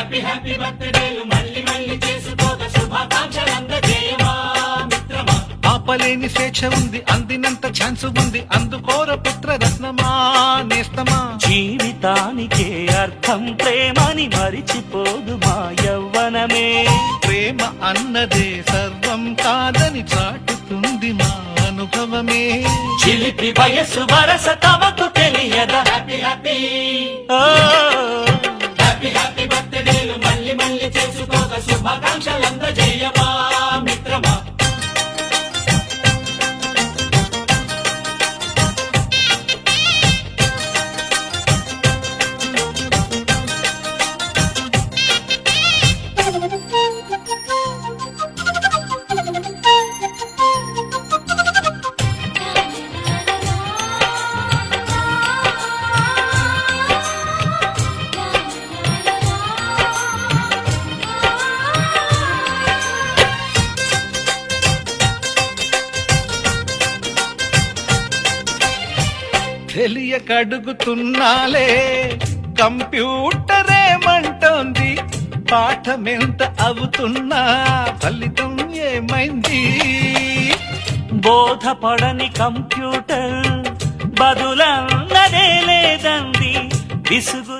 Happy happy బర్త్డేలు మళ్ళీ మళ్ళీ చేసుకోక శుభాకాంక్షలందజేయమా మిత్రమా. ఆపలేని స్వేచ్ఛ ఉంది, అందినంత ఛాన్స్ ఉంది, అందుకోర పుత్ర రత్నమా నేస్తమా. జీవితానికే అర్థం ప్రేమని మరిచిపోదు మా యవ్వనమే. ప్రేమ అన్నదే సర్వం కాదని చాటుతుంది మా అనుభవమే. చిలిపి వయసు వరస తమకు తెలియదా. హ్యాపీ హ్యాపీ ఓ హ్యాపీ హ్యాపీ బర్త్డేలు మళ్ళీ మళ్ళీ చేసుకోక శుభాకాంక్షలందజేయమా మిత్రమా. తెలియకడుగుతున్నాలే కంప్యూటరేమంటోంది, పాఠమెంత అవుతున్నా ఫలితం ఏమైంది. బోధపడని కంప్యూటర్ బదులన్నదే లేదంది విసుగు.